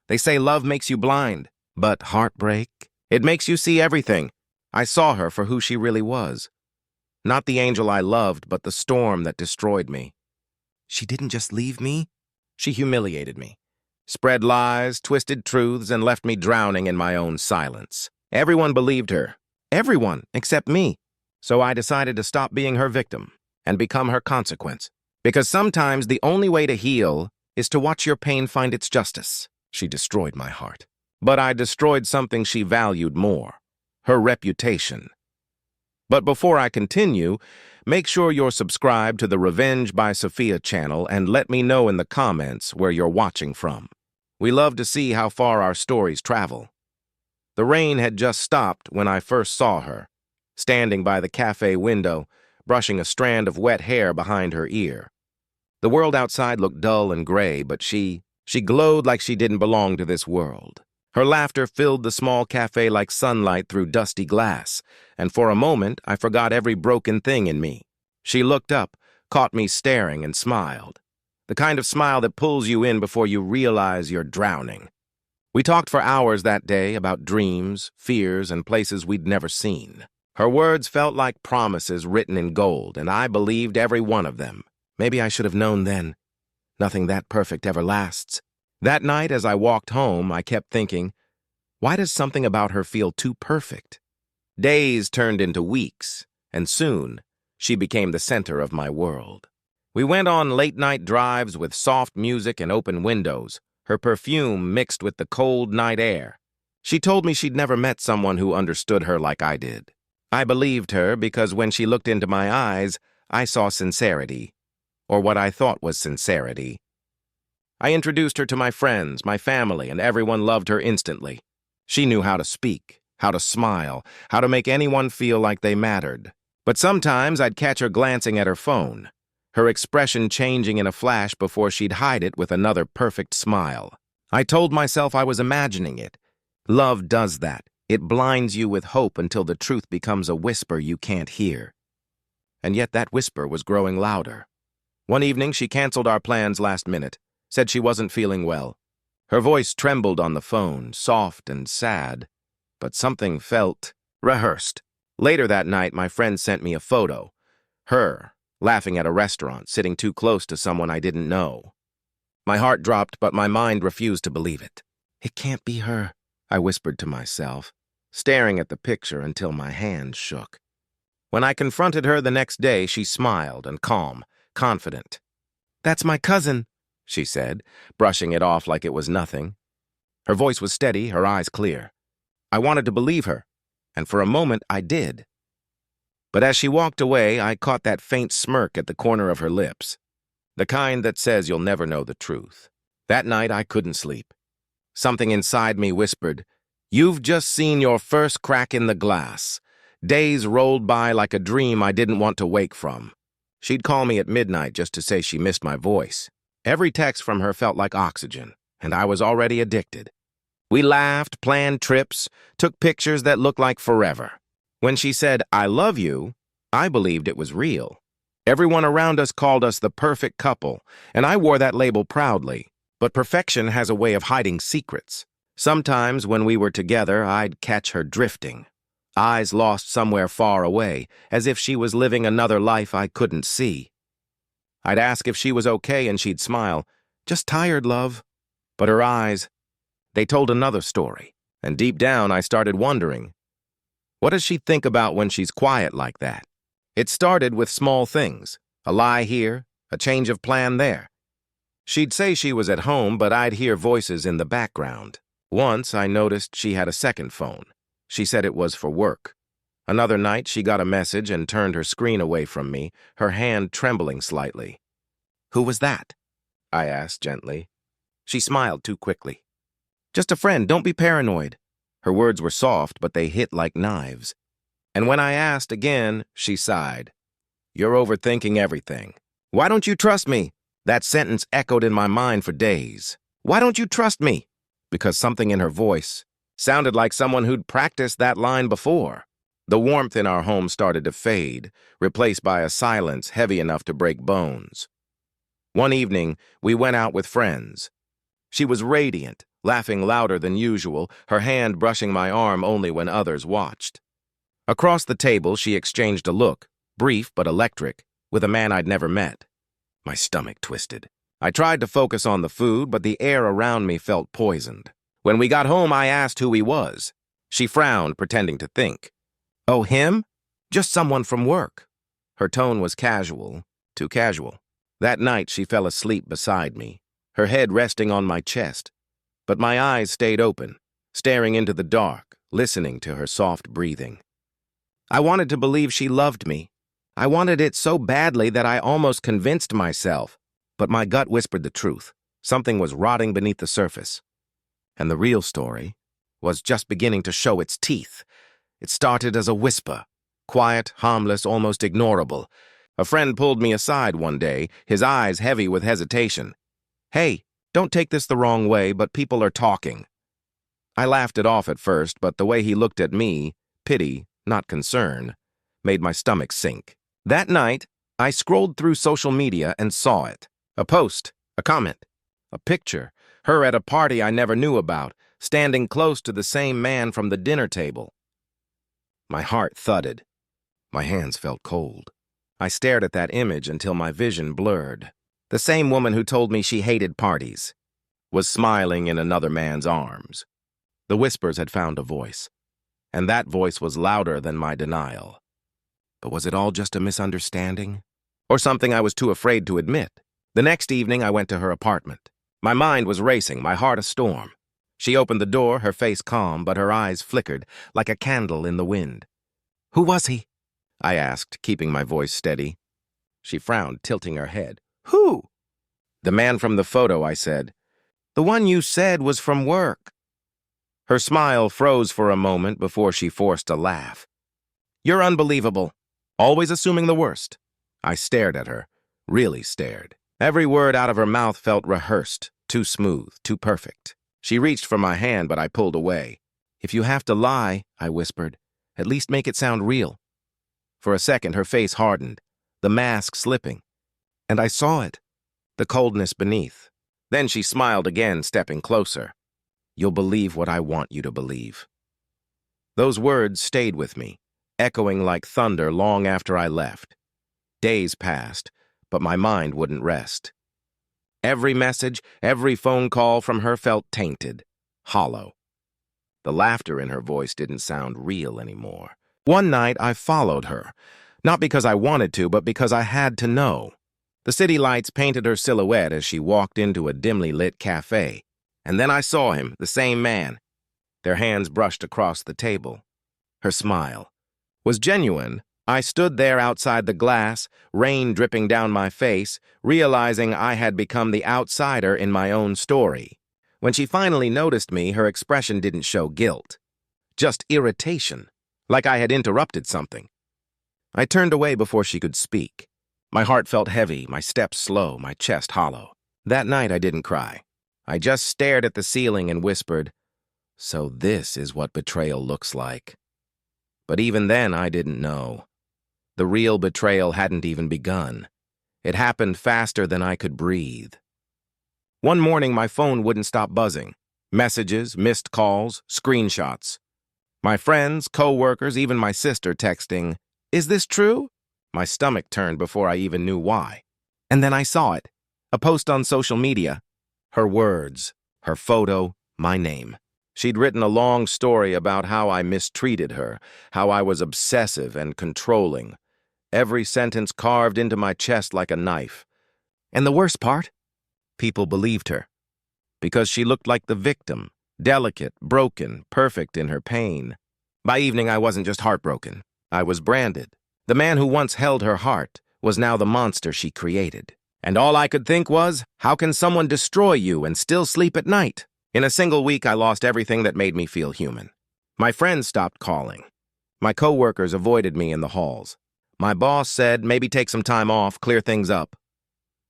They say love makes you blind, but heartbreak, it makes you see everything. I saw her for who she really was. Not the angel I loved, but the storm that destroyed me. She didn't just leave me. She humiliated me, spread lies, twisted truths, and left me drowning in my own silence. Everyone believed her. Everyone except me. So I decided to stop being her victim and become her consequence. Because sometimes the only way to heal is to watch your pain find its justice. She destroyed my heart. But I destroyed something she valued more, her reputation. But before I continue, make sure you're subscribed to the Revenge by Sophia channel and let me know in the comments where you're watching from. We love to see how far our stories travel. The rain had just stopped when I first saw her, standing by the cafe window, brushing a strand of wet hair behind her ear. The world outside looked dull and gray, but she glowed like she didn't belong to this world. Her laughter filled the small cafe like sunlight through dusty glass, and for a moment I forgot every broken thing in me. She looked up, caught me staring, and smiled. The kind of smile that pulls you in before you realize you're drowning. We talked for hours that day about dreams, fears, and places we'd never seen. Her words felt like promises written in gold, and I believed every one of them. Maybe I should have known then. Nothing that perfect ever lasts. That night, as I walked home, I kept thinking, why does something about her feel too perfect? Days turned into weeks, and soon, she became the center of my world. We went on late-night drives with soft music and open windows, her perfume mixed with the cold night air. She told me she'd never met someone who understood her like I did. I believed her because when she looked into my eyes, I saw sincerity, or what I thought was sincerity. I introduced her to my friends, my family, and everyone loved her instantly. She knew how to speak, how to smile, how to make anyone feel like they mattered. But sometimes I'd catch her glancing at her phone, her expression changing in a flash before she'd hide it with another perfect smile. I told myself I was imagining it. Love does that. It blinds you with hope until the truth becomes a whisper you can't hear. And yet that whisper was growing louder. One evening, she canceled our plans last minute. Said she wasn't feeling well. Her voice trembled on the phone, soft and sad, but something felt rehearsed. Later that night, my friend sent me a photo. Her, laughing at a restaurant, sitting too close to someone I didn't know. My heart dropped, but my mind refused to believe it. It can't be her, I whispered to myself, staring at the picture until my hands shook. When I confronted her the next day, she smiled and calm, confident. "That's my cousin," she said, brushing it off like it was nothing. Her voice was steady, her eyes clear. I wanted to believe her, and for a moment I did. But as she walked away, I caught that faint smirk at the corner of her lips, the kind that says you'll never know the truth. That night I couldn't sleep. Something inside me whispered, "You've just seen your first crack in the glass." Days rolled by like a dream I didn't want to wake from. She'd call me at midnight just to say she missed my voice. Every text from her felt like oxygen, and I was already addicted. We laughed, planned trips, took pictures that looked like forever. When she said, "I love you," I believed it was real. Everyone around us called us the perfect couple, and I wore that label proudly. But perfection has a way of hiding secrets. Sometimes when we were together, I'd catch her drifting, eyes lost somewhere far away, as if she was living another life I couldn't see. I'd ask if she was okay and she'd smile, "Just tired, love." But her eyes, they told another story. And deep down, I started wondering, what does she think about when she's quiet like that? It started with small things, a lie here, a change of plan there. She'd say she was at home, but I'd hear voices in the background. Once, I noticed she had a second phone. She said it was for work. Another night, she got a message and turned her screen away from me, her hand trembling slightly. "Who was that?" I asked gently. She smiled too quickly. "Just a friend, don't be paranoid." Her words were soft, but they hit like knives. And when I asked again, she sighed. "You're overthinking everything. Why don't you trust me?" That sentence echoed in my mind for days. Why don't you trust me? Because something in her voice sounded like someone who'd practiced that line before. The warmth in our home started to fade, replaced by a silence heavy enough to break bones. One evening, we went out with friends. She was radiant, laughing louder than usual, her hand brushing my arm only when others watched. Across the table, she exchanged a look, brief but electric, with a man I'd never met. My stomach twisted. I tried to focus on the food, but the air around me felt poisoned. When we got home, I asked who he was. She frowned, pretending to think. Oh, him? Just someone from work. Her tone was casual, too casual. That night, she fell asleep beside me, her head resting on my chest. But my eyes stayed open, staring into the dark, listening to her soft breathing. I wanted to believe she loved me. I wanted it so badly that I almost convinced myself. But my gut whispered the truth. Something was rotting beneath the surface. And the real story was just beginning to show its teeth. It started as a whisper, quiet, harmless, almost ignorable. A friend pulled me aside one day, his eyes heavy with hesitation. Hey, don't take this the wrong way, but people are talking. I laughed it off at first, but the way he looked at me, pity, not concern, made my stomach sink. That night, I scrolled through social media and saw it. A post, a comment, a picture, her at a party I never knew about, standing close to the same man from the dinner table. My heart thudded. My hands felt cold. I stared at that image until my vision blurred. The same woman who told me she hated parties was smiling in another man's arms. The whispers had found a voice, and that voice was louder than my denial. But was it all just a misunderstanding? Or something I was too afraid to admit? The next evening, I went to her apartment. My mind was racing, my heart a storm. She opened the door, her face calm, but her eyes flickered like a candle in the wind. Who was he? I asked, keeping my voice steady. She frowned, tilting her head. Who? The man from the photo, I said. The one you said was from work. Her smile froze for a moment before she forced a laugh. You're unbelievable. Always assuming the worst. I stared at her, really stared. Every word out of her mouth felt rehearsed, too smooth, too perfect. She reached for my hand, but I pulled away. If you have to lie, I whispered, at least make it sound real. For a second, her face hardened, the mask slipping. And I saw it, the coldness beneath. Then she smiled again, stepping closer. You'll believe what I want you to believe. Those words stayed with me, echoing like thunder long after I left. Days passed, but my mind wouldn't rest. Every message, every phone call from her felt tainted, hollow. The laughter in her voice didn't sound real anymore. One night, I followed her, not because I wanted to, but because I had to know. The city lights painted her silhouette as she walked into a dimly lit cafe. And then I saw him, the same man. Their hands brushed across the table. Her smile was genuine. I stood there outside the glass, rain dripping down my face, realizing I had become the outsider in my own story. When she finally noticed me, her expression didn't show guilt, just irritation, like I had interrupted something. I turned away before she could speak. My heart felt heavy, my steps slow, my chest hollow. That night I didn't cry. I just stared at the ceiling and whispered, "So this is what betrayal looks like." But even then I didn't know. The real betrayal hadn't even begun. It happened faster than I could breathe. One morning, my phone wouldn't stop buzzing. Messages, missed calls, screenshots. My friends, co-workers, even my sister texting, "Is this true?" My stomach turned before I even knew why. And then I saw it. A post on social media. Her words, her photo, my name. She'd written a long story about how I mistreated her, how I was obsessive and controlling. Every sentence carved into my chest like a knife. And the worst part? People believed her. Because she looked like the victim, delicate, broken, perfect in her pain. By evening, I wasn't just heartbroken. I was branded. The man who once held her heart was now the monster she created. And all I could think was, how can someone destroy you and still sleep at night? In a single week, I lost everything that made me feel human. My friends stopped calling. My co-workers avoided me in the halls. My boss said, maybe take some time off, clear things up.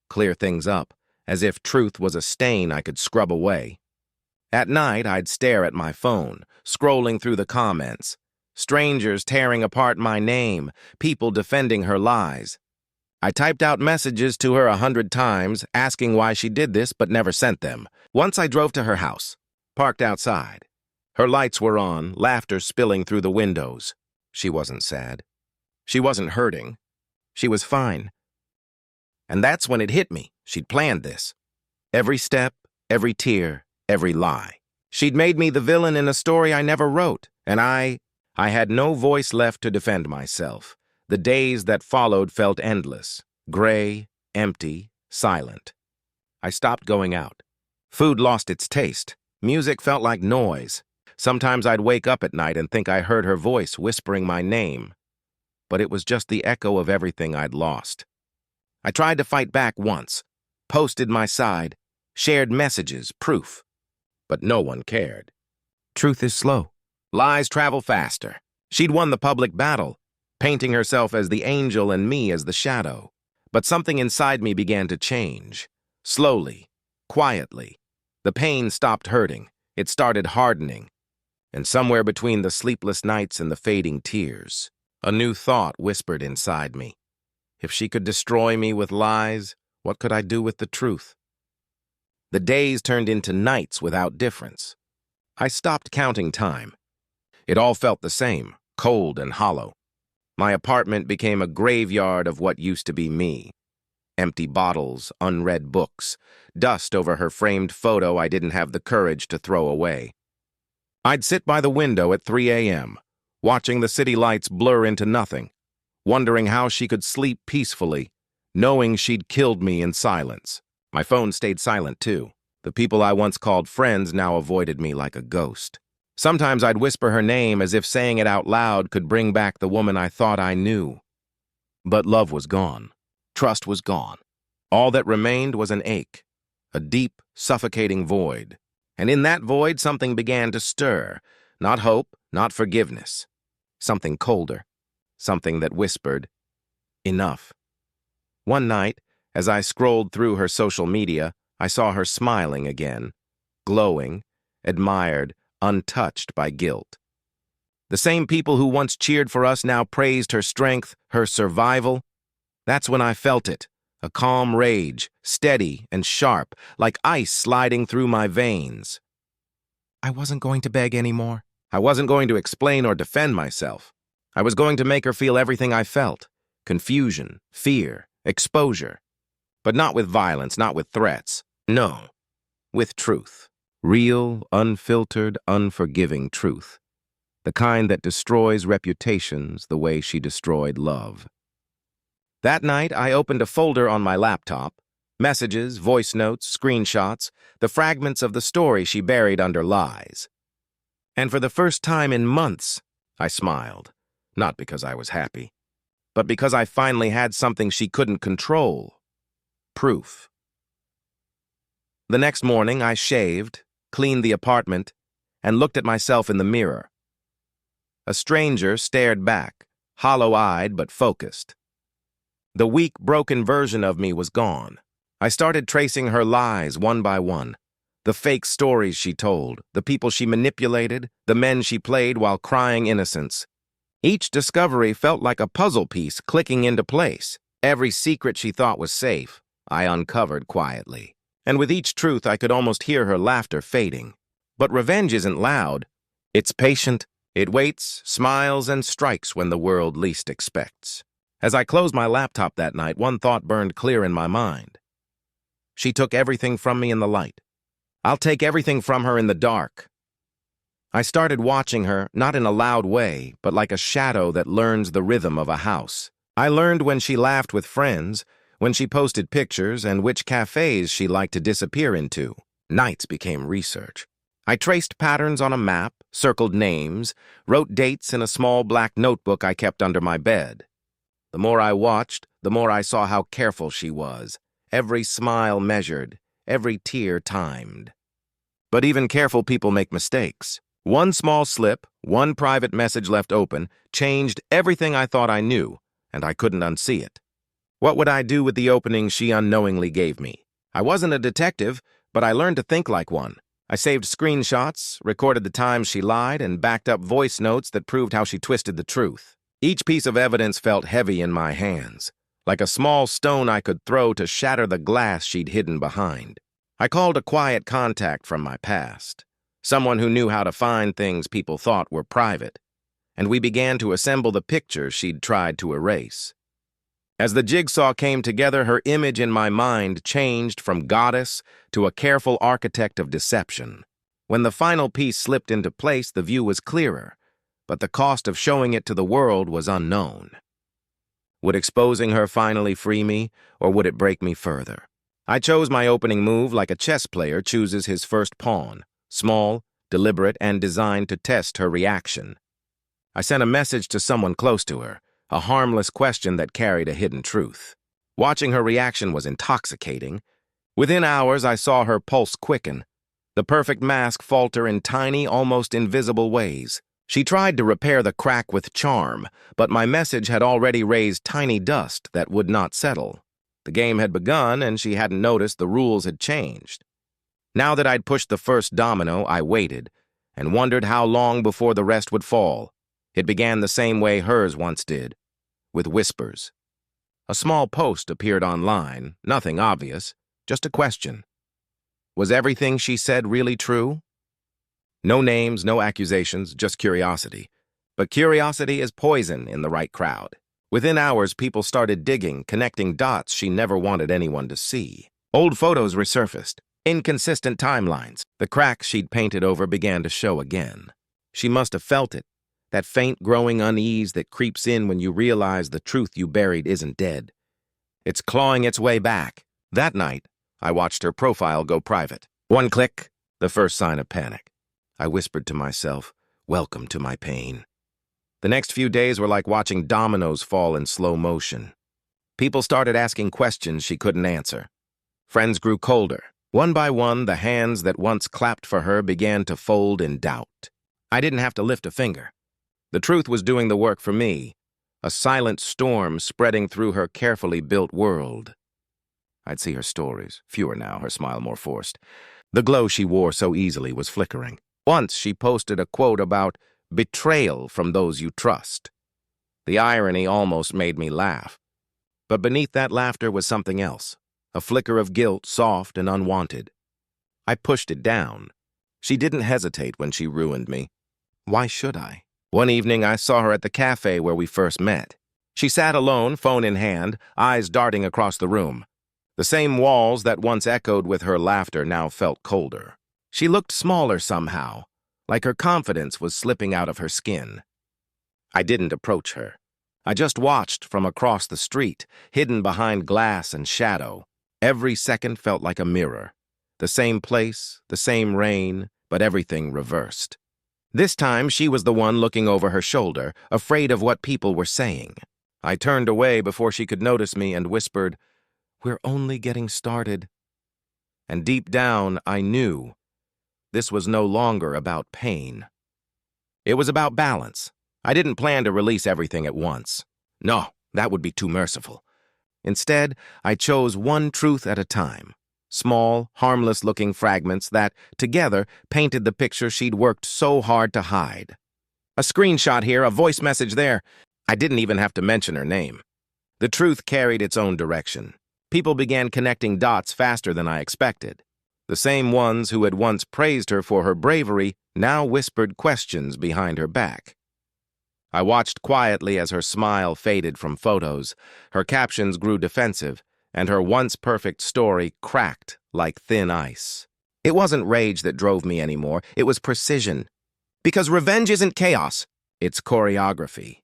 Clear things up, as if truth was a stain I could scrub away. At night, I'd stare at my phone, scrolling through the comments. Strangers tearing apart my name, people defending her lies. I typed out messages to her 100 times, asking why she did this, but never sent them. Once I drove to her house. parked outside. Her lights were on, laughter spilling through the windows. She wasn't sad. She wasn't hurting. She was fine. And that's when it hit me. She'd planned this. Every step, every tear, every lie. She'd made me the villain in a story I never wrote, and I had no voice left to defend myself. The days that followed felt endless, gray, empty, silent. I stopped going out. Food lost its taste. Music felt like noise. Sometimes I'd wake up at night and think I heard her voice whispering my name. But it was just the echo of everything I'd lost. I tried to fight back once, posted my side, shared messages, proof. But no one cared. Truth is slow. Lies travel faster. She'd won the public battle, painting herself as the angel and me as the shadow. But something inside me began to change. Slowly, quietly. The pain stopped hurting. It started hardening. And somewhere between the sleepless nights and the fading tears, a new thought whispered inside me. If she could destroy me with lies, what could I do with the truth? The days turned into nights without difference. I stopped counting time. It all felt the same, cold and hollow. My apartment became a graveyard of what used to be me. Empty bottles, unread books, dust over her framed photo I didn't have the courage to throw away. I'd sit by the window at 3 a.m., watching the city lights blur into nothing, wondering how she could sleep peacefully, knowing she'd killed me in silence. My phone stayed silent, too. The people I once called friends now avoided me like a ghost. Sometimes I'd whisper her name as if saying it out loud could bring back the woman I thought I knew. But love was gone. Trust was gone. All that remained was an ache, a deep, suffocating void. And in that void, something began to stir. Not hope, not forgiveness. Something colder. Something that whispered, enough. One night, as I scrolled through her social media, I saw her smiling again, glowing, admired, untouched by guilt. The same people who once cheered for us now praised her strength, her survival. That's when I felt it, a calm rage, steady and sharp, like ice sliding through my veins. I wasn't going to beg anymore. I wasn't going to explain or defend myself. I was going to make her feel everything I felt, confusion, fear, exposure. But not with violence, not with threats. No, with truth. Real, unfiltered, unforgiving truth. The kind that destroys reputations the way she destroyed love. That night, I opened a folder on my laptop. Messages, voice notes, screenshots, the fragments of the story she buried under lies. And for the first time in months, I smiled. Not because I was happy, but because I finally had something she couldn't control. Proof. The next morning, I shaved, cleaned the apartment, and looked at myself in the mirror. A stranger stared back, hollow-eyed but focused. The weak, broken version of me was gone. I started tracing her lies one by one. The fake stories she told, the people she manipulated, the men she played while crying innocence. Each discovery felt like a puzzle piece clicking into place. Every secret she thought was safe, I uncovered quietly. And with each truth, I could almost hear her laughter fading. But revenge isn't loud. It's patient. It waits, smiles, and strikes when the world least expects. As I closed my laptop that night, one thought burned clear in my mind. She took everything from me in the light. I'll take everything from her in the dark. I started watching her, not in a loud way, but like a shadow that learns the rhythm of a house. I learned when she laughed with friends, when she posted pictures, and which cafes she liked to disappear into. Nights became research. I traced patterns on a map, circled names, wrote dates in a small black notebook I kept under my bed. The more I watched, the more I saw how careful she was. Every smile measured, every tear timed. But even careful people make mistakes. One small slip, one private message left open, changed everything I thought I knew, and I couldn't unsee it. What would I do with the opening she unknowingly gave me? I wasn't a detective, but I learned to think like one. I saved screenshots, recorded the times she lied, and backed up voice notes that proved how she twisted the truth. Each piece of evidence felt heavy in my hands, like a small stone I could throw to shatter the glass she'd hidden behind. I called a quiet contact from my past. someone who knew how to find things people thought were private, and we began to assemble the picture she'd tried to erase. As the jigsaw came together, her image in my mind changed from goddess to a careful architect of deception. When the final piece slipped into place, the view was clearer, but the cost of showing it to the world was unknown. Would exposing her finally free me, or would it break me further? I chose my opening move like a chess player chooses his first pawn, small, deliberate, and designed to test her reaction. I sent a message to someone close to her, a harmless question that carried a hidden truth. Watching her reaction was intoxicating. Within hours, I saw her pulse quicken, the perfect mask falter in tiny, almost invisible ways. She tried to repair the crack with charm, but my message had already raised tiny dust that would not settle. The game had begun, and she hadn't noticed the rules had changed. Now that I'd pushed the first domino, I waited, and wondered how long before the rest would fall. It began the same way hers once did, with whispers. A small post appeared online, nothing obvious, just a question. Was everything she said really true? No names, no accusations, just curiosity. But curiosity is poison in the right crowd. Within hours, people started digging, connecting dots she never wanted anyone to see. Old photos resurfaced, inconsistent timelines. The cracks she'd painted over began to show again. She must have felt it, that faint growing unease that creeps in when you realize the truth you buried isn't dead. It's clawing its way back. That night, I watched her profile go private. One click, the first sign of panic. I whispered to myself, welcome to my pain. The next few days were like watching dominoes fall in slow motion. People started asking questions she couldn't answer. Friends grew colder. One by one, the hands that once clapped for her began to fold in doubt. I didn't have to lift a finger. The truth was doing the work for me, a silent storm spreading through her carefully built world. I'd see her stories, fewer now, her smile more forced. The glow she wore so easily was flickering. Once she posted a quote about betrayal from those you trust. The irony almost made me laugh. But beneath that laughter was something else, a flicker of guilt, soft and unwanted. I pushed it down. She didn't hesitate when she ruined me. Why should I? One evening, I saw her at the cafe where we first met. She sat alone, phone in hand, eyes darting across the room. The same walls that once echoed with her laughter now felt colder. She looked smaller somehow, like her confidence was slipping out of her skin. I didn't approach her. I just watched from across the street, hidden behind glass and shadow. Every second felt like a mirror. The same place, the same rain, but everything reversed. This time, she was the one looking over her shoulder, afraid of what people were saying. I turned away before she could notice me and whispered, "We're only getting started." And deep down, I knew this was no longer about pain. It was about balance. I didn't plan to release everything at once. No, that would be too merciful. Instead, I chose one truth at a time. Small, harmless-looking fragments that, together, painted the picture she'd worked so hard to hide. A screenshot here, a voice message there. I didn't even have to mention her name. The truth carried its own direction. People began connecting dots faster than I expected. The same ones who had once praised her for her bravery now whispered questions behind her back. I watched quietly as her smile faded from photos, her captions grew defensive, and her once perfect story cracked like thin ice. It wasn't rage that drove me anymore, it was precision. Because revenge isn't chaos, it's choreography.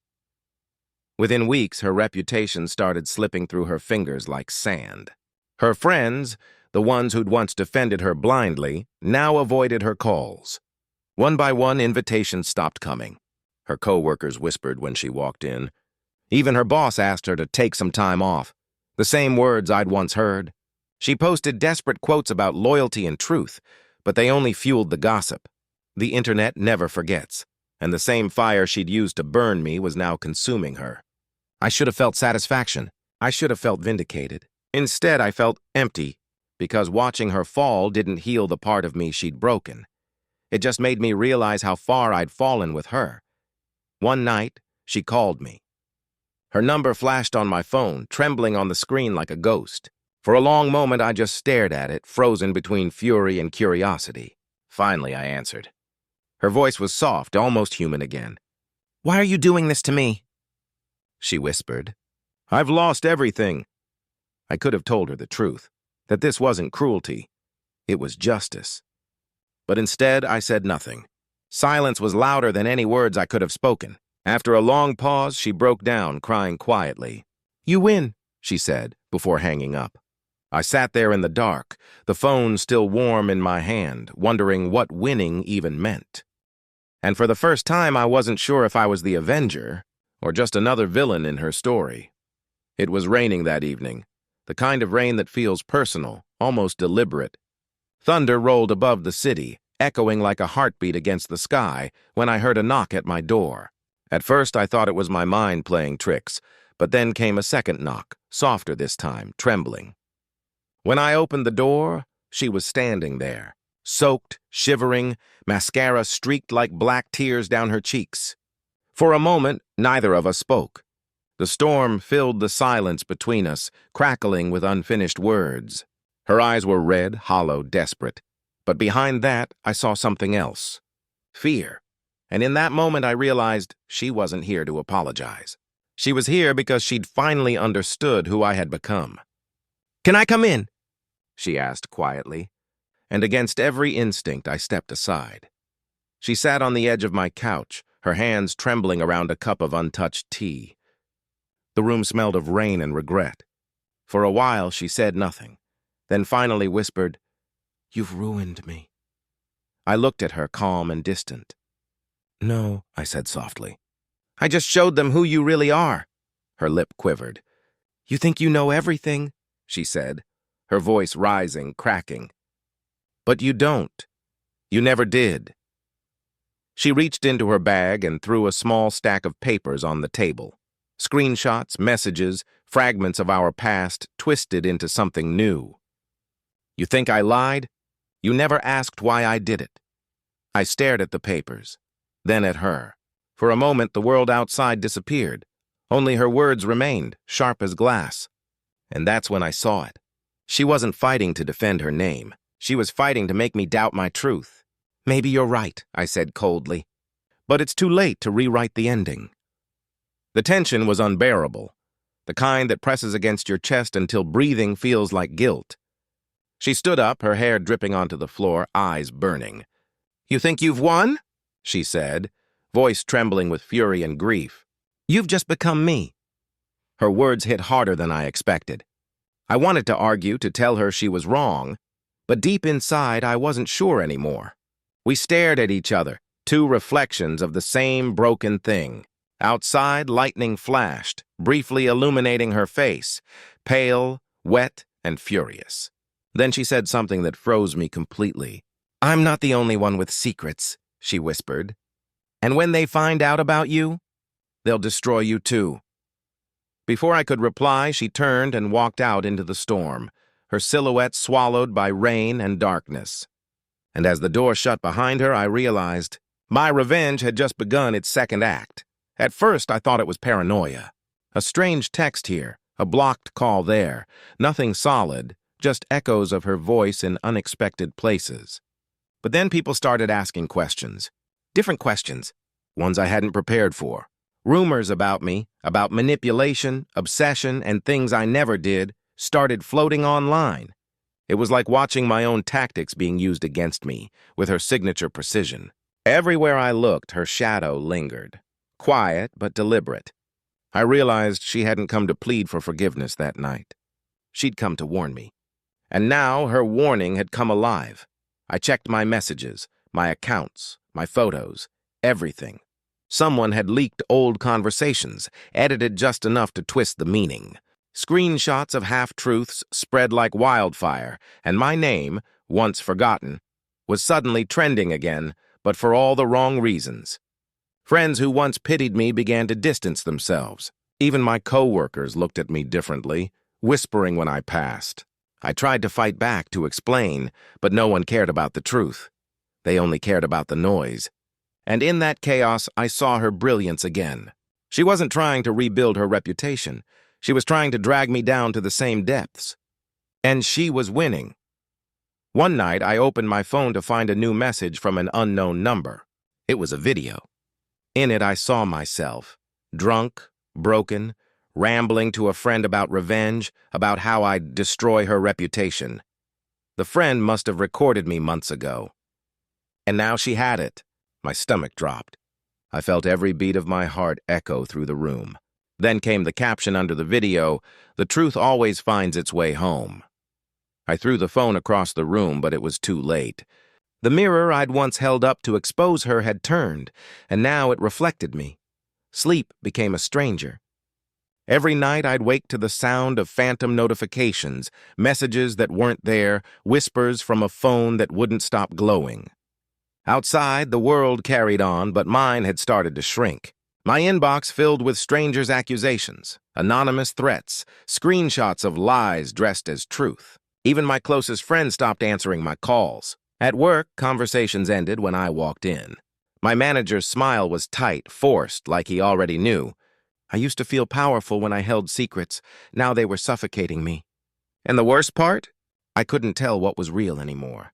Within weeks, her reputation started slipping through her fingers like sand. Her friends, the ones who'd once defended her blindly, now avoided her calls. One by one, invitations stopped coming. Her co-workers whispered when she walked in. Even her boss asked her to take some time off. The same words I'd once heard. She posted desperate quotes about loyalty and truth, but they only fueled the gossip. The internet never forgets, and the same fire she'd used to burn me was now consuming her. I should have felt satisfaction. I should have felt vindicated. Instead, I felt empty, because watching her fall didn't heal the part of me she'd broken. It just made me realize how far I'd fallen with her. One night, she called me. Her number flashed on my phone, trembling on the screen like a ghost. For a long moment, I just stared at it, frozen between fury and curiosity. Finally, I answered. Her voice was soft, almost human again. "Why are you doing this to me?" she whispered. "I've lost everything." I could have told her the truth, that this wasn't cruelty. It was justice. But instead, I said nothing. Silence was louder than any words I could have spoken. After a long pause, she broke down, crying quietly. "You win," she said, before hanging up. I sat there in the dark, the phone still warm in my hand, wondering what winning even meant. And for the first time, I wasn't sure if I was the Avenger or just another villain in her story. It was raining that evening, the kind of rain that feels personal, almost deliberate. Thunder rolled above the city, echoing like a heartbeat against the sky, when I heard a knock at my door. At first, I thought it was my mind playing tricks, but then came a second knock, softer this time, trembling. When I opened the door, she was standing there, soaked, shivering, mascara streaked like black tears down her cheeks. For a moment, neither of us spoke. The storm filled the silence between us, crackling with unfinished words. Her eyes were red, hollow, desperate. But behind that, I saw something else. Fear. And in that moment, I realized she wasn't here to apologize. She was here because she'd finally understood who I had become. "Can I come in?" she asked quietly, and against every instinct I stepped aside. She sat on the edge of my couch, her hands trembling around a cup of untouched tea. The room smelled of rain and regret. For a while she said nothing, then finally whispered, "You've ruined me." I looked at her, calm and distant. "No," I said softly. "I just showed them who you really are." Her lip quivered. "You think you know everything," she said, her voice rising, cracking. "But you don't. You never did." She reached into her bag and threw a small stack of papers on the table. Screenshots, messages, fragments of our past twisted into something new. "You think I lied? You never asked why I did it." I stared at the papers, then at her. For a moment, the world outside disappeared. Only her words remained, sharp as glass. And that's when I saw it. She wasn't fighting to defend her name. She was fighting to make me doubt my truth. "Maybe you're right," I said coldly. "But it's too late to rewrite the ending." The tension was unbearable, the kind that presses against your chest until breathing feels like guilt. She stood up, her hair dripping onto the floor, eyes burning. "You think you've won?" she said, voice trembling with fury and grief. "You've just become me." Her words hit harder than I expected. I wanted to argue, to tell her she was wrong, but deep inside I wasn't sure anymore. We stared at each other, two reflections of the same broken thing. Outside, lightning flashed, briefly illuminating her face, pale, wet, and furious. Then she said something that froze me completely. "I'm not the only one with secrets," she whispered. "And when they find out about you, they'll destroy you too." Before I could reply, she turned and walked out into the storm, her silhouette swallowed by rain and darkness. And as the door shut behind her, I realized my revenge had just begun its second act. At first, I thought it was paranoia. A strange text here, a blocked call there, nothing solid, just echoes of her voice in unexpected places. But then people started asking questions. Different questions, ones I hadn't prepared for. Rumors about me, about manipulation, obsession, and things I never did, started floating online. It was like watching my own tactics being used against me, with her signature precision. Everywhere I looked, her shadow lingered. Quiet, but deliberate. I realized she hadn't come to plead for forgiveness that night. She'd come to warn me. And now her warning had come alive. I checked my messages, my accounts, my photos, everything. Someone had leaked old conversations, edited just enough to twist the meaning. Screenshots of half-truths spread like wildfire, and my name, once forgotten, was suddenly trending again, but for all the wrong reasons. Friends who once pitied me began to distance themselves. Even my co-workers looked at me differently, whispering when I passed. I tried to fight back, to explain, but no one cared about the truth. They only cared about the noise. And in that chaos, I saw her brilliance again. She wasn't trying to rebuild her reputation. She was trying to drag me down to the same depths. And she was winning. One night, I opened my phone to find a new message from an unknown number. It was a video. In it, I saw myself, drunk, broken, rambling to a friend about revenge, about how I'd destroy her reputation. The friend must have recorded me months ago. And now she had it. My stomach dropped. I felt every beat of my heart echo through the room. Then came the caption under the video, "The truth always finds its way home." I threw the phone across the room, but it was too late. The mirror I'd once held up to expose her had turned, and now it reflected me. Sleep became a stranger. Every night I'd wake to the sound of phantom notifications, messages that weren't there, whispers from a phone that wouldn't stop glowing. Outside, the world carried on, but mine had started to shrink. My inbox filled with strangers' accusations, anonymous threats, screenshots of lies dressed as truth. Even my closest friends stopped answering my calls. At work, conversations ended when I walked in. My manager's smile was tight, forced, like he already knew. I used to feel powerful when I held secrets. Now they were suffocating me. And the worst part? I couldn't tell what was real anymore.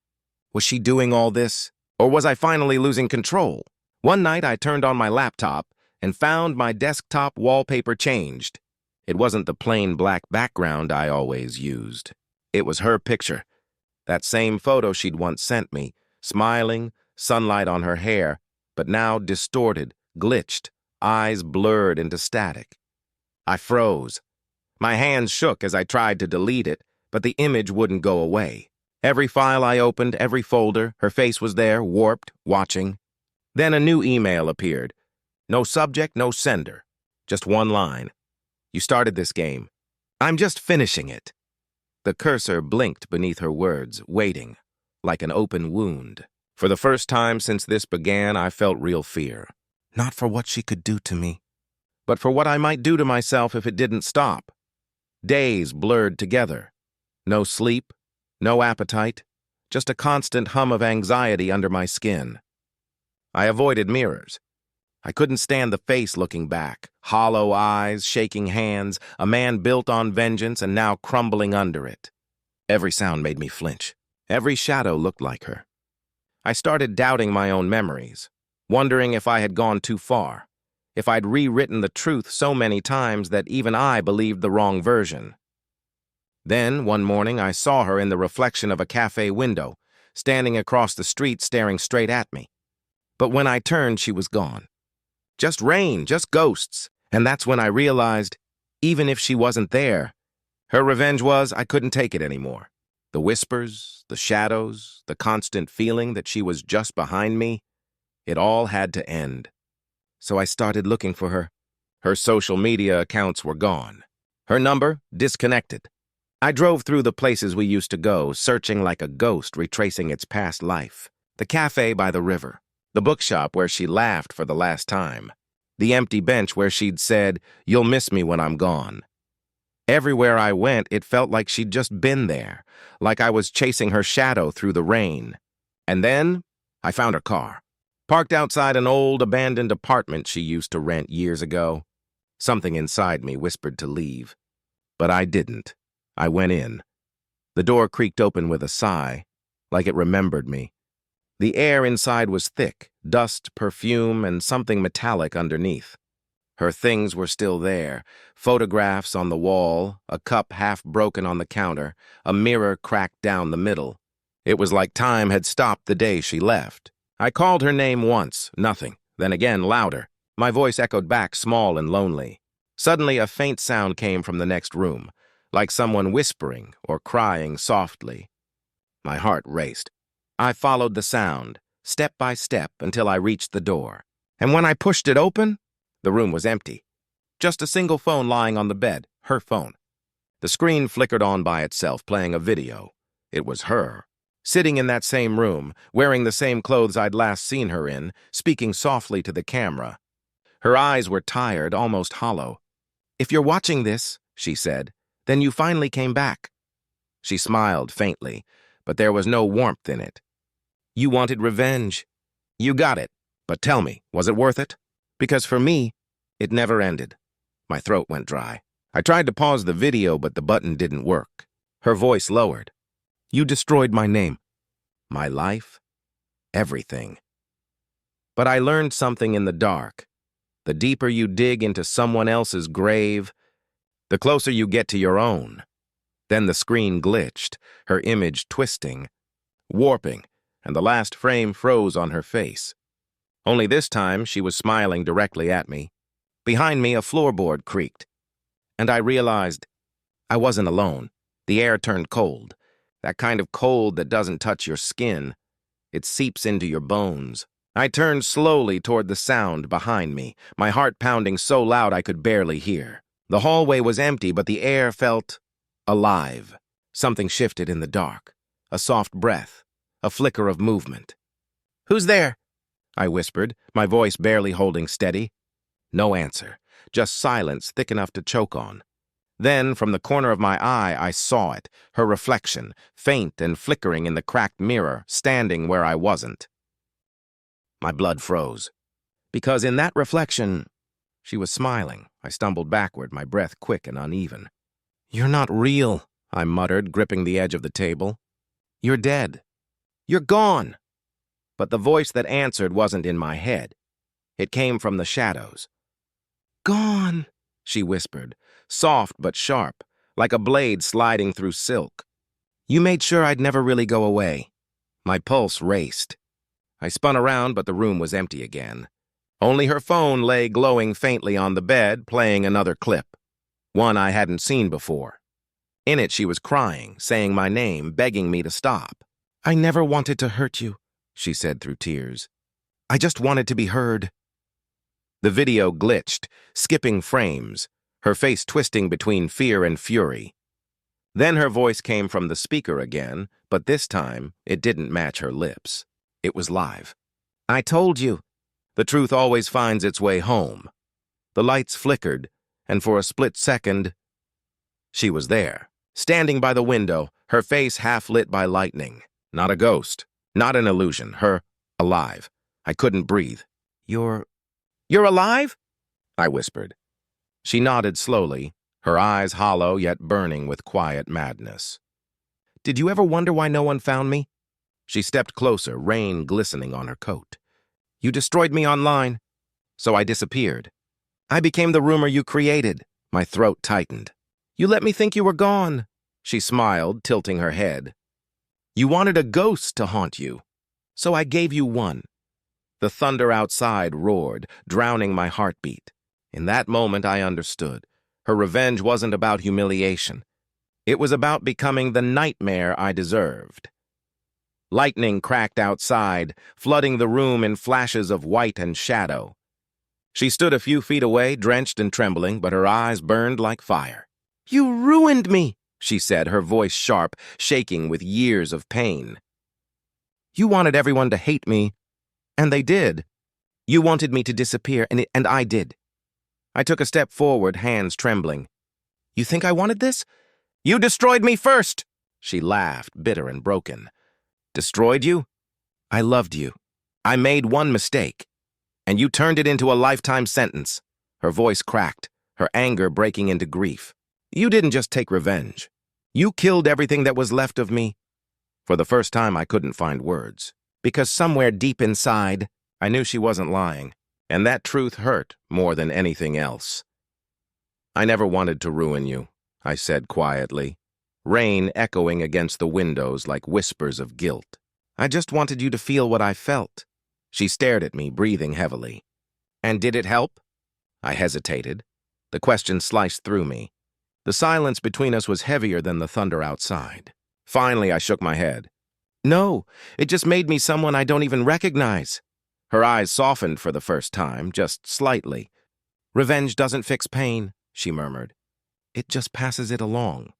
Was she doing all this? Or was I finally losing control? One night I turned on my laptop and found my desktop wallpaper changed. It wasn't the plain black background I always used. It was her picture. That same photo she'd once sent me, smiling, sunlight on her hair, but now distorted, glitched, eyes blurred into static. I froze. My hands shook as I tried to delete it, but the image wouldn't go away. Every file I opened, every folder, her face was there, warped, watching. Then a new email appeared. No subject, no sender. Just one line. "You started this game. I'm just finishing it." The cursor blinked beneath her words, waiting, like an open wound. For the first time since this began, I felt real fear. Not for what she could do to me, but for what I might do to myself if it didn't stop. Days blurred together. No sleep, no appetite, just a constant hum of anxiety under my skin. I avoided mirrors. I couldn't stand the face looking back, hollow eyes, shaking hands, a man built on vengeance and now crumbling under it. Every sound made me flinch. Every shadow looked like her. I started doubting my own memories, wondering if I had gone too far, if I'd rewritten the truth so many times that even I believed the wrong version. Then, one morning, I saw her in the reflection of a cafe window, standing across the street staring straight at me. But when I turned, she was gone. Just rain, just ghosts. And that's when I realized, even if she wasn't there, her revenge was I couldn't take it anymore. The whispers, the shadows, the constant feeling that she was just behind me, it all had to end. So I started looking for her. Her social media accounts were gone. Her number, disconnected. I drove through the places we used to go, searching like a ghost, retracing its past life. The cafe by the river. The bookshop where she laughed for the last time. The empty bench where she'd said, "You'll miss me when I'm gone." Everywhere I went, it felt like she'd just been there, like I was chasing her shadow through the rain. And then I found her car, parked outside an old, abandoned apartment she used to rent years ago. Something inside me whispered to leave, but I didn't. I went in. The door creaked open with a sigh, like it remembered me. The air inside was thick, dust, perfume, and something metallic underneath. Her things were still there, photographs on the wall, a cup half broken on the counter, a mirror cracked down the middle. It was like time had stopped the day she left. I called her name once, nothing, then again louder. My voice echoed back, small and lonely. Suddenly a faint sound came from the next room, like someone whispering or crying softly. My heart raced. I followed the sound, step by step, until I reached the door. And when I pushed it open, the room was empty. Just a single phone lying on the bed, her phone. The screen flickered on by itself, playing a video. It was her, sitting in that same room, wearing the same clothes I'd last seen her in, speaking softly to the camera. Her eyes were tired, almost hollow. "If you're watching this," she said, "then you finally came back." She smiled faintly, but there was no warmth in it. "You wanted revenge. You got it. But tell me, was it worth it? Because for me, it never ended." My throat went dry. I tried to pause the video, but the button didn't work. Her voice lowered. "You destroyed my name, my life, everything." But I learned something in the dark. The deeper you dig into someone else's grave, the closer you get to your own. Then the screen glitched, her image twisting, warping, and the last frame froze on her face. Only this time, she was smiling directly at me. Behind me, a floorboard creaked, and I realized I wasn't alone. The air turned cold, that kind of cold that doesn't touch your skin. It seeps into your bones. I turned slowly toward the sound behind me, my heart pounding so loud I could barely hear. The hallway was empty, but the air felt alive. Something shifted in the dark. A soft breath, a flicker of movement. "Who's there?" I whispered, my voice barely holding steady. No answer, just silence thick enough to choke on. Then, from the corner of my eye, I saw it, her reflection, faint and flickering in the cracked mirror, standing where I wasn't. My blood froze, because in that reflection, she was smiling. I stumbled backward, my breath quick and uneven. "You're not real," I muttered, gripping the edge of the table. "You're dead. You're gone." But the voice that answered wasn't in my head. It came from the shadows. "Gone," she whispered, soft but sharp, like a blade sliding through silk. "You made sure I'd never really go away." My pulse raced. I spun around, but the room was empty again. Only her phone lay glowing faintly on the bed, playing another clip, one I hadn't seen before. In it, she was crying, saying my name, begging me to stop. "I never wanted to hurt you," she said through tears. "I just wanted to be heard." The video glitched, skipping frames, her face twisting between fear and fury. Then her voice came from the speaker again, but this time it didn't match her lips. It was live. "I told you. The truth always finds its way home." The lights flickered, and for a split second, she was there, standing by the window, her face half lit by lightning. Not a ghost, not an illusion, her alive. I couldn't breathe. You're alive?" I whispered. She nodded slowly, her eyes hollow yet burning with quiet madness. "Did you ever wonder why no one found me?" She stepped closer, rain glistening on her coat. "You destroyed me online, so I disappeared. I became the rumor you created." My throat tightened. "You let me think you were gone." She smiled, tilting her head. "You wanted a ghost to haunt you, so I gave you one." The thunder outside roared, drowning my heartbeat. In that moment, I understood. Her revenge wasn't about humiliation. It was about becoming the nightmare I deserved. Lightning cracked outside, flooding the room in flashes of white and shadow. She stood a few feet away, drenched and trembling, but her eyes burned like fire. "You ruined me," she said, her voice sharp, shaking with years of pain. "You wanted everyone to hate me, and they did. You wanted me to disappear, and I did." I took a step forward, hands trembling. "You think I wanted this? You destroyed me first!" She laughed, bitter and broken. "Destroyed you? I loved you. I made one mistake, and you turned it into a lifetime sentence." Her voice cracked, her anger breaking into grief. "You didn't just take revenge. You killed everything that was left of me." For the first time, I couldn't find words, because somewhere deep inside, I knew she wasn't lying, and that truth hurt more than anything else. "I never wanted to ruin you," I said quietly, rain echoing against the windows like whispers of guilt. "I just wanted you to feel what I felt." She stared at me, breathing heavily. "And did it help?" I hesitated. The question sliced through me. The silence between us was heavier than the thunder outside. Finally, I shook my head. "No, it just made me someone I don't even recognize." Her eyes softened for the first time, just slightly. "Revenge doesn't fix pain," she murmured. "It just passes it along."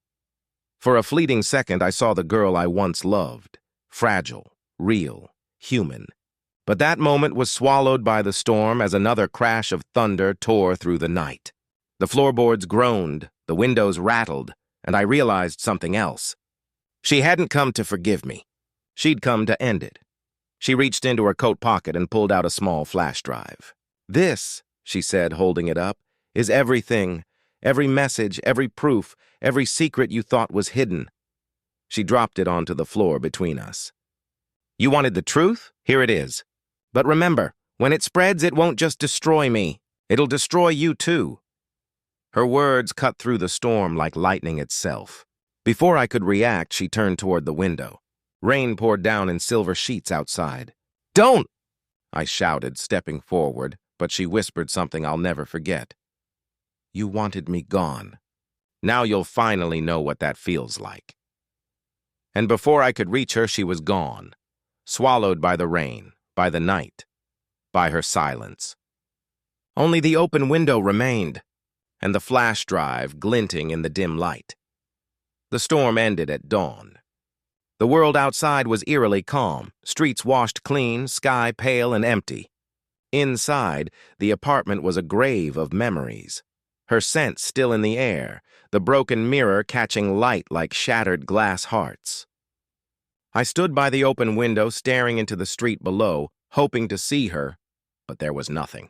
For a fleeting second, I saw the girl I once loved, fragile, real, human. But that moment was swallowed by the storm as another crash of thunder tore through the night. The floorboards groaned, the windows rattled, and I realized something else. She hadn't come to forgive me. She'd come to end it. She reached into her coat pocket and pulled out a small flash drive. "This," she said, holding it up, "is everything, every message, every proof, every secret you thought was hidden." She dropped it onto the floor between us. "You wanted the truth? Here it is. But remember, When it spreads, it won't just destroy me. It'll destroy you too. Her words cut through the storm like lightning itself. Before I could react, she turned toward the window. Rain poured down in silver sheets outside. "Don't!" I shouted, stepping forward, but she whispered something I'll never forget. "You wanted me gone. Now you'll finally know what that feels like." And before I could reach her, she was gone, swallowed by the rain, by the night, by her silence. Only the open window remained, and the flash drive glinting in the dim light. The storm ended at dawn. The world outside was eerily calm, streets washed clean, sky pale and empty. Inside, the apartment was a grave of memories, her scent still in the air, the broken mirror catching light like shattered glass hearts. I stood by the open window, staring into the street below, hoping to see her, but there was nothing.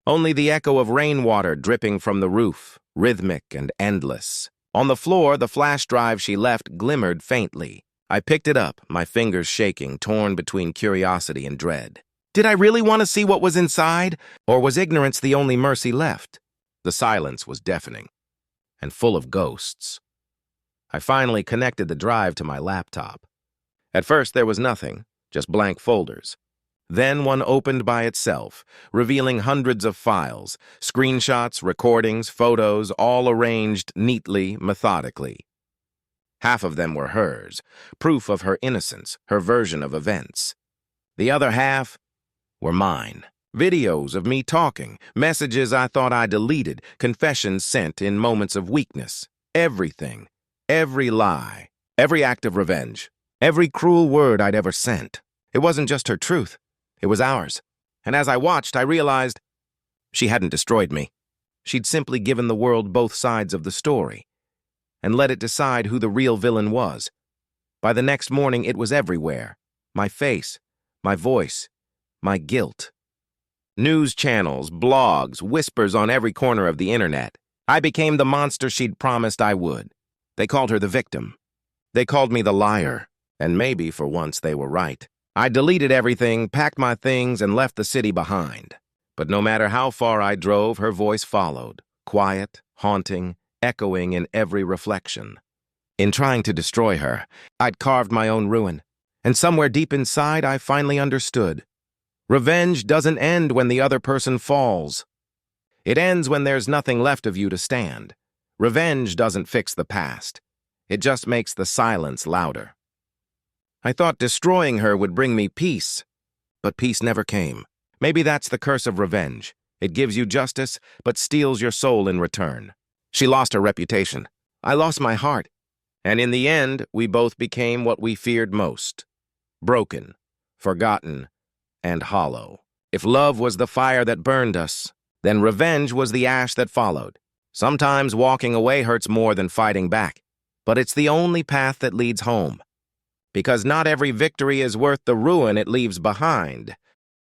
Only the echo of rainwater dripping from the roof, rhythmic and endless. On the floor, the flash drive she left glimmered faintly. I picked it up, my fingers shaking, torn between curiosity and dread. Did I really want to see what was inside, or was ignorance the only mercy left? The silence was deafening, and full of ghosts. I finally connected the drive to my laptop. At first, there was nothing, just blank folders. Then one opened by itself, revealing hundreds of files, screenshots, recordings, photos, all arranged neatly, methodically. Half of them were hers, proof of her innocence, her version of events. The other half were mine. Videos of me talking, messages I thought I deleted, confessions sent in moments of weakness. Everything, every lie, every act of revenge, every cruel word I'd ever sent. It wasn't just her truth. It was ours. And as I watched, I realized she hadn't destroyed me. She'd simply given the world both sides of the story and let it decide who the real villain was. By the next morning, it was everywhere. My face, my voice, my guilt. News channels, blogs, whispers on every corner of the internet. I became the monster she'd promised I would. They called her the victim. They called me the liar. And maybe, for once, they were right. I deleted everything, packed my things, and left the city behind. But no matter how far I drove, her voice followed, quiet, haunting, echoing in every reflection. In trying to destroy her, I'd carved my own ruin. And somewhere deep inside, I finally understood. Revenge doesn't end when the other person falls. It ends when there's nothing left of you to stand. Revenge doesn't fix the past. It just makes the silence louder. I thought destroying her would bring me peace, but peace never came. Maybe that's the curse of revenge. It gives you justice, but steals your soul in return. She lost her reputation. I lost my heart. And in the end, we both became what we feared most. Broken, forgotten, and hollow. If love was the fire that burned us, then revenge was the ash that followed. Sometimes walking away hurts more than fighting back, but it's the only path that leads home. Because not every victory is worth the ruin it leaves behind.